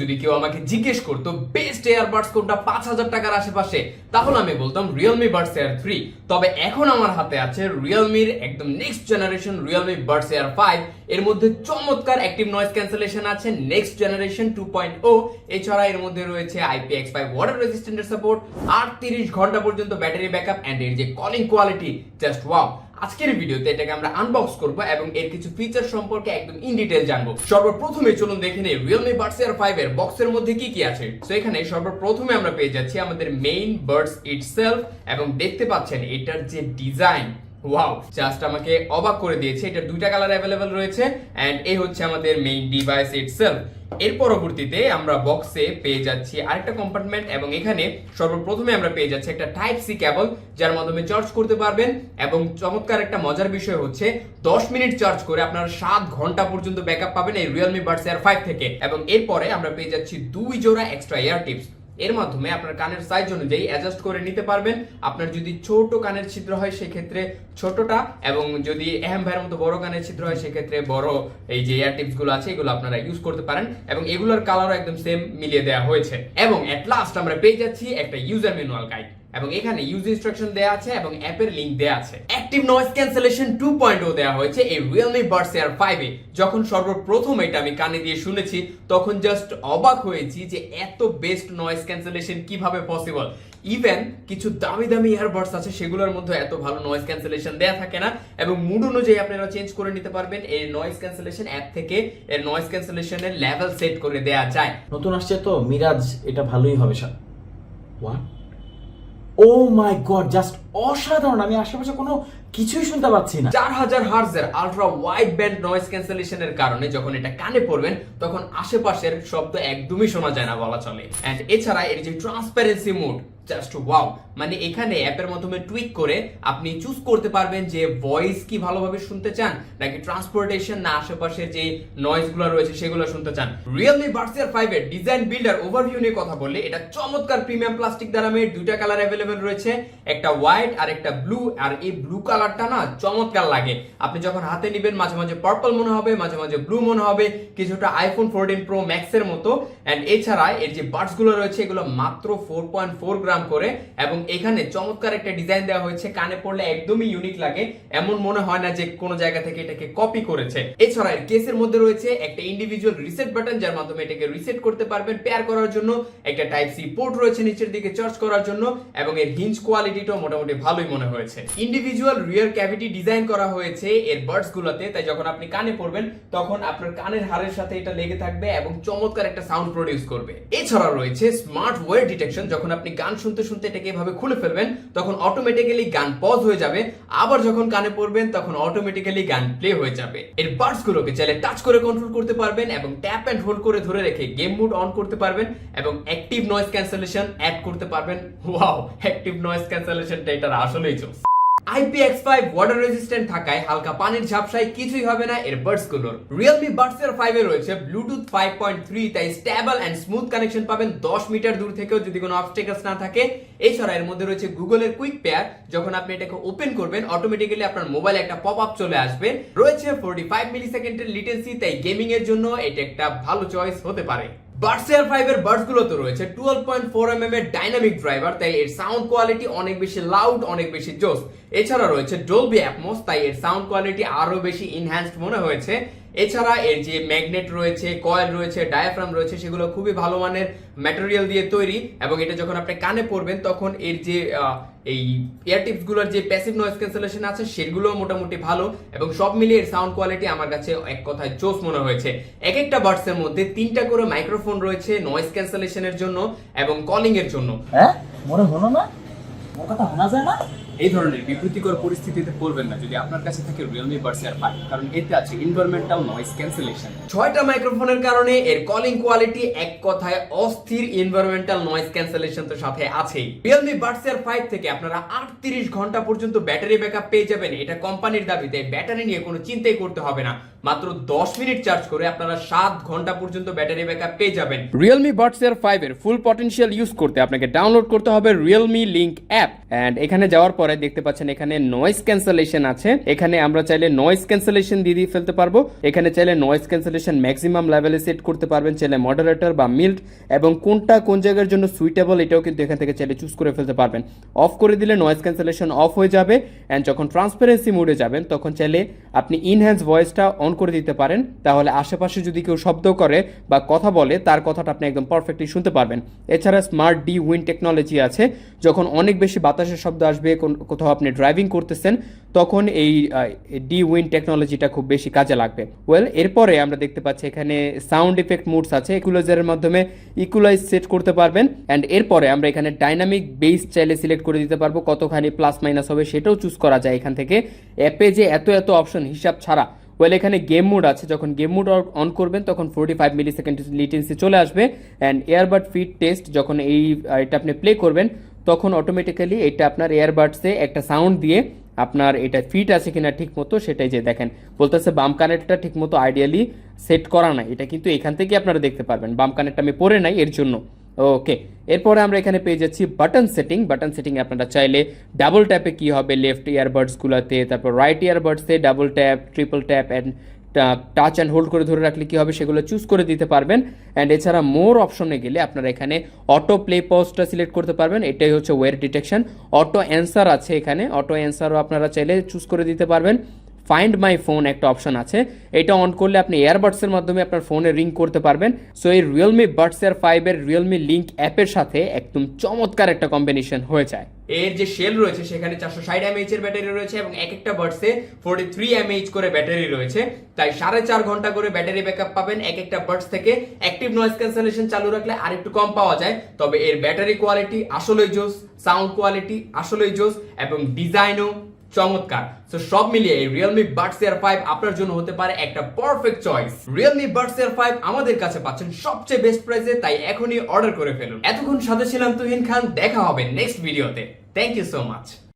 যদি কেউ আমাকে জিজ্ঞেস করতো বেস্ট এয়ারবাডস কোনটা 5000 টাকার আশেপাশে, তাহলে আমি বলতাম Realme Buds Air 3। তবে এখন আমার হাতে আছে Realme-র একদম next generation Realme Buds Air 5। এর মধ্যে চমৎকার অ্যাক্টিভ নয়েজ ক্যান্সেলেশন আছে, নেক্সট জেনারেশন 2.0। এছাড়া এর মধ্যে রয়েছে IPX5 ওয়াটার রেজিস্ট্যান্টের সাপোর্ট, 38 ঘন্টা পর্যন্ত ব্যাটারি ব্যাকআপ এন্ড এর যে কলিং কোয়ালিটি, জাস্ট ওয়াও। আজকের ভিডিওতে এটাকে আমরা আনবক্স করব এবং এর কিছু ফিচার সম্পর্কে একদম ইন ডিটেইল জানবো। সর্বপ্রথমে চলুন দেখে নেই Realme Buds Air 5 এর বক্সের মধ্যে কি কি আছে। সো এখানে সর্বপ্রথমে আমরা পেয়ে যাচ্ছি আমাদের মেইন বাডস ইটসেলফ, এবং দেখতে পাচ্ছেন এটার যে ডিজাইন, ওয়াও, জাস্ট আমাকে অবাক করে দিয়েছে। এটা দুইটা কালার অ্যাভেলেবেল রয়েছে এন্ড এই হচ্ছে আমাদের মেইন ডিভাইস ইটসেলফ। এর পরবর্তীতে আমরা বক্সে পেয়ে যাচ্ছি আরেকটা কম্পার্টমেন্ট, এবং এখানে সর্বপ্রথমে আমরা পেয়ে যাচ্ছি একটা টাইপ সি কেবল, যার মাধ্যমে চার্জ করতে পারবেন। এবং চমৎকার একটা মজার বিষয় হচ্ছে 10 মিনিট চার্জ করে আপনারা 7 ঘন্টা পর্যন্ত ব্যাকআপ পাবেন এই Realme Buds Air 5 থেকে। এবং এরপরে আমরা পেয়ে যাচ্ছি 2 জোড়া এক্সট্রা ইয়ার টিপস। এর মাধ্যমে আপনার কানের সাইজ অনুযায়ী অ্যাডজাস্ট করে নিতে পারবেন। আপনার যদি ছোট কানের ছিদ্র হয় সেক্ষেত্রে ছোটটা, এবং যদি এহম ভাইয়ের মতো বড় কানের ছিদ্র হয় সেক্ষেত্রে বড় এই যে ইয়ার টিপস গুলো আছে এগুলো আপনারা ইউজ করতে পারেন। এবং এগুলোর কালারও একদম সেম মিলিয়ে দেওয়া হয়েছে। এবং এট লাস্ট আমরা পেয়ে যাচ্ছি একটা ইউজার ম্যানুয়াল গাইড, এবং এখানে ইউজ ইনস্ট্রাকশন দেয়া আছে এবং অ্যাপের লিংক দেয়া আছে। অ্যাক্টিভ নয়েজ ক্যান্সেলেশন 2.0 দেয়া হয়েছে এই Realme Buds Air 5 এ। যখন সর্বপ্রথম এটা আমি কানে দিয়ে শুনেছি তখন জাস্ট অবাক হয়েছি যে এত বেস্ট নয়েজ ক্যান্সেলেশন কিভাবে পসিবল। ইভেন কিছু দামি দামি ইয়ারবাডস আছে সেগুলোর মধ্যে এত ভালো নয়েজ ক্যান্সেলেশন দেয়া থাকে না, এবং মুড অনুযায়ী আপনারা চেঞ্জ করে নিতে পারবেন। এই নয়েজ ক্যান্সেলেশন অ্যাপ থেকে এর নয়েজ ক্যান্সেলেশনের লেভেল সেট করে দেয়া যায়। নতুন আসছে তো মিরাজ, এটা ভালোই হবে। What, oh my god, just অসাধারণ। আমি আশেপাশে কোনো কিছুই শুনতে পাচ্ছি না। 4000 হার্টজের আলট্রা ওয়াইড ব্যান্ড নয়েজ ক্যান্সেলেশনের কারণে যখন এটা কানে পড়বেন তখন আশেপাশের শব্দ একদমই শোনা যায় না বলা চলে। এন্ড এছাড়া এর যে ট্রান্সপারেন্সি মোড, জাস্ট ওয়াও। মানে এখানে অ্যাপের মাধ্যমে টুইক করে আপনি চুজ করতে পারবেন যে ভয়েস কি ভালোভাবে শুনতে চান, নাকি ট্রান্সপোর্টেশন, না আশেপাশের যে নয়েজগুলো রয়েছে সেগুলো শুনতে চান। Realme Buds Air 5 এর ডিজাইন বিল্ডার ওভারভিউ নিয়ে কথা বললে, এটা চমৎকার প্রিমিয়াম প্লাস্টিক দ্বারা মেড। দুইটা কালার অ্যাভেলেবেল রয়েছে, একটা হোয়াইট আর একটা ব্লু। আর এই ব্লু কালারটা না চমৎকার লাগে। আপনি যখন হাতে নেবেন মাঝে মাঝে পার্পল মনে হবে, মাঝে মাঝে ব্লু মনে হবে, কিছুটা আইফোন 14 প্রো ম্যাক্স এর মতো। এন্ড এছাড়া এর যে বাডস গুলো রয়েছে এগুলো মাত্র 4.4 গ্রাম করে, এবং এখানে চমৎকার একটা ডিজাইন দেওয়া হয়েছে। কানে পড়লে একদমই ইউনিক লাগে, এমন মনে হয় না যে কোনো জায়গা থেকে এটাকে কপি করেছে। এছাড়া এর কেসের মধ্যে রয়েছে একটা ইন্ডিভিজুয়াল রিসেট বাটন, যার মাধ্যমে এটাকে রিসেট করতে পারবেন পেয়ার করার জন্য। একটা টাইপ সি পোর্ট রয়েছে নিচের দিকে চার্জ করার জন্য, এবং এর হিঞ্জ কোয়ালিটিটাও মোটামুটি ভালোই মনে হয়েছে। ইন্ডিভিজুয়াল রিয়ার ক্যাভিটি ডিজাইন করা হয়েছে এর বাডস গুলোতে, তাই যখন আপনি কানে পড়বেন তখন আপনার কানের হাড়ের সাথে এটা লেগে থাকবে এবং চমৎকার একটা সাউন্ড প্রডিউস করবে। এছাড়া রয়েছে স্মার্ট ওয়ার ডিটেকশন। যখন আপনি গান শুনতে শুনতে এটাকে এভাবে খুলে ফেলবেন তখন অটোমেটিক্যালি গান পজ হয়ে যাবে, আবার যখন কানে পড়বেন তখন অটোমেটিক্যালি গান প্লে হয়ে যাবে। এর বাডস গুলোকে চাইলে টাচ করে কন্ট্রোল করতে পারবেন, এবং ট্যাপ এন্ড হোল্ড করে ধরে রেখে গেম মোড অন করতে পারবেন, এবং অ্যাক্টিভ নয়েজ ক্যান্সেলেশন অ্যাড করতে পারবেন। ওয়াও, অ্যাক্টিভ নয়েজ ক্যান্সেলেশনটা এটার আসলেই জোস। IPX5 ওয়াটার রেজিস্ট্যান্ট থাকায় হালকা পানির ঝাপসায় কিছুই হবে না এর বাডস গুলোর। Realme Buds Air 5 এ রয়েছে ব্লুটুথ 5.3, তাই স্টেবল এন্ড স্মুথ কানেকশন পাবেন 10 মিটার দূর থেকেও যদি কোনো অবস্টাকলস না থাকে। এছাড়া এর মধ্যে রয়েছে গুগলের কুইক পেয়ার। যখন আপনি এটাকে ওপেন করবেন অটোমেটিক্যালি আপনার মোবাইলে একটা পপ আপ চলে আসবে। রয়েছে 45 মিলিসেকেন্ডের লিটেন্সি, তাই গেমিং এর জন্য এটা একটা ভালো চয়েস হতে পারে। Buds Air 5 এর বাডস গুলোতে রয়েছে 12.4 mm এর ডাইনামিক ড্রাইভার, তাই এর সাউন্ড কোয়ালিটি অনেক বেশি লাউড, অনেক বেশি জোস। এছাড়া রয়েছে ডলবি অ্যাটমস, তাই এর সাউন্ড কোয়ালিটি আরো বেশি এনহ্যান্সড মনে হয়েছে। এছাড়া এর যে ম্যাগনেট রয়েছে, কয়েল রয়েছে, ডায়াফ্রাম রয়েছে, সেগুলো খুবই ভালো মানের ম্যাটেরিয়াল দিয়ে তৈরি, এবং এটা যখন আপনি কানে পড়বেন তখন এর যে এই ইয়ার টিপস গুলোর যে প্যাসিভ নয়েজ ক্যান্সেলেশন আছে সেগুলো মোটামুটি ভালো, এবং সব মিলিয়ে এর সাউন্ড কোয়ালিটি আমার কাছে এক কথায় জোস মনে হয়েছে। এক একটা বাডস এর মধ্যে 3টা করে মাইক্রোফোন রয়েছে নয়েজ ক্যান্সেলেশনের জন্য এবং কলিং এর জন্য। হ্যাঁ, মনে হলো না, ওর কথা শোনা যায় না। এই ধরনের বিব্রতিকর পরিস্থিতিতে পড়বেন না যদি আপনার কাছে থাকে Realme Buds Air 5, কারণ এতে আছে এনভায়রনমেন্টাল নয়েজ ক্যান্সেলেশন। 6টা মাইক্রোফোনের কারণে এর কলিং কোয়ালিটি এক কথায় অস্থির। এনভায়রনমেন্টাল নয়েজ ক্যান্সেলেশন তো সাথে আছেই। Realme Buds Air 5 থেকে আপনারা 38 ঘন্টা পর্যন্ত ব্যাটারি ব্যাকআপ পেয়ে যাবেন। এটা কোম্পানির দাবিতে ব্যাটারি নিয়ে কোনো চিন্তাই করতে হবে না। মাত্র 10 মিনিট চার্জ করে আপনারা 7 ঘন্টা পর্যন্ত ব্যাটারি ব্যাকআপ পেয়ে যাবেন। Realme Buds Air 5 এর ফুল পটেনশিয়াল ইউজ করতে আপনাকে ডাউনলোড করতে হবে Realme লিংক অ্যাপ, এন্ড এখানে যাওয়ার পর পরে দেখতে পাচ্ছেন এখানে নয়েজ ক্যান্সেলেশন আছে, এখানে আমরা চাইলে নয়েজ ক্যান্সেলেশন দিয়ে ফেলতে পারবো। এখানে চাইলে নয়েজ ক্যান্সেলেশন ম্যাক্সিমাম লেভেলে সেট করতে পারবেন, চাইলে মডারেটর বা মিল্ড, এবং কোনটা কোন জায়গার জন্য সুইটেবল এটাও কিন্তু এখান থেকে চাইলে চুজ করে ফেলতে পারবেন। অফ করে দিলে নয়েজ ক্যান্সেলেশন অফ হয়ে যাবে, অ্যান্ড যখন ট্রান্সপারেন্সি মোডে যাবেন তখন চাইলে আপনি ইনহ্যান্স ভয়েসটা অন করে দিতে পারেন, তাহলে আশেপাশে যদি কেউ শব্দ করে বা কথা বলে তার কথাটা আপনি একদম পারফেক্টলি শুনতে পারবেন। এছাড়া স্মার্ট ডি উইন্ড টেকনোলজি আছে, যখন অনেক বেশি বাতাসের শব্দ আসবে, কোথাও আপনি ড্রাইভিং করতেছেন, তখন এই ডি উইন্ড টেকনোলজিটা খুব বেশি কাজে লাগবে। ওয়েল, এরপরে আমরা দেখতে পাচ্ছি এখানে সাউন্ড ইফেক্ট মুডস আছে, ইকুলাইজারের মাধ্যমে ইকুলাইজ সেট করতে পারবেন, অ্যান্ড এরপরে আমরা এখানে ডাইনামিক বেস চাইলে সিলেক্ট করে দিতে পারবো, কতখানি প্লাস মাইনাস হবে সেটাও চুজ করা যায় এখান থেকে। অ্যাপে যে এত অপশন হিসাব ছাড়া। ওয়েল, এখানে গেম মোড আছে, যখন গেম মোড অন করবেন তখন 45 মিলি সেকেন্ড লিটেন্সি চলে আসবে, অ্যান্ড এয়ারবাড ফিট টেস্ট যখন এটা আপনি প্লে করবেন তখন অটোমেটিক্যালি এটা আপনার এয়ারবাডসে একটা সাউন্ড দিয়ে আপনার এটা ফিট আছে কিনা ঠিক মতো সেটাই যে দেখেন বলতেছে বাম কানেক্টটা ঠিক মতো আইডিয়ালি সেট করা নাই, এটা কিন্তু এখান থেকে আপনারা দেখতে পারবেন। বাম কানেক্টটা আমি পরে নাই এর জন্য। ওকে, এরপরে আমরা এখানে পেয়ে যাচ্ছি বাটন সেটিং। আপনারা চাইলে ডাবল ট্যাপে কি হবে লেফট ইয়ারবাডসগুলোতে, তারপর রাইট ইয়ারবাডসে double tap, triple tap and touch and hold করে ধরে রাখলে কি হবে সেগুলো চুজ করে দিতে পারবেন। অ্যান্ড এছাড়া মোর অপশনে গেলে আপনারা এখানে অটো প্লে পজটা সিলেক্ট করতে পারবেন, এটাই হচ্ছে ওয়ার ডিটেকশন। অটো অ্যান্সার আছে, এখানে অটো অ্যান্সারও আপনারা চাইলে চুজ করে দিতে পারবেন। ফাইন্ড মাই ফোন একটা অপশন আছে, এটা অন করলে আপনি এয়ারবাডসের মাধ্যমে আপনার ফোনে রিং করতে পারবেন। সো এই রিয়েলমি বাডস এয়ার 5 এর রিয়েলমি লিঙ্ক অ্যাপের সাথে একদম চমৎকার একটা কম্বিনেশন হয়ে যায়। এর যে শেল রয়েছে সেখানে 460 mAh এর ব্যাটারি রয়েছে এবং এক একটা বাডসে 43 mAh করে ব্যাটারি রয়েছে, তাই 4.5 ঘন্টা করে ব্যাটারি ব্যাকআপ পাবেন এক একটা বাডস থেকে। অ্যাক্টিভ নয়েজ ক্যান্সেলেশন চালু রাখলে আরেকটু কম পাওয়া যায়, তবে এর ব্যাটারি কোয়ালিটি আসলেই জোস, সাউন্ড কোয়ালিটি আসলেই জোস, এবং ডিজাইনও চমৎকার। সো সব মিলিয়ে এই Realme Buds Air 5 আপনার জন্য হতে পারে একটা perfect choice. Realme Buds Air 5 আমাদের কাছে পাচ্ছেন সবচেয়ে বেস্ট প্রাইসে, তাই এখনই অর্ডার করে ফেলুন। এতক্ষণ সাথে ছিলাম তুহিন খান, দেখা হবে নেক্সট ভিডিওতে। Thank you so much.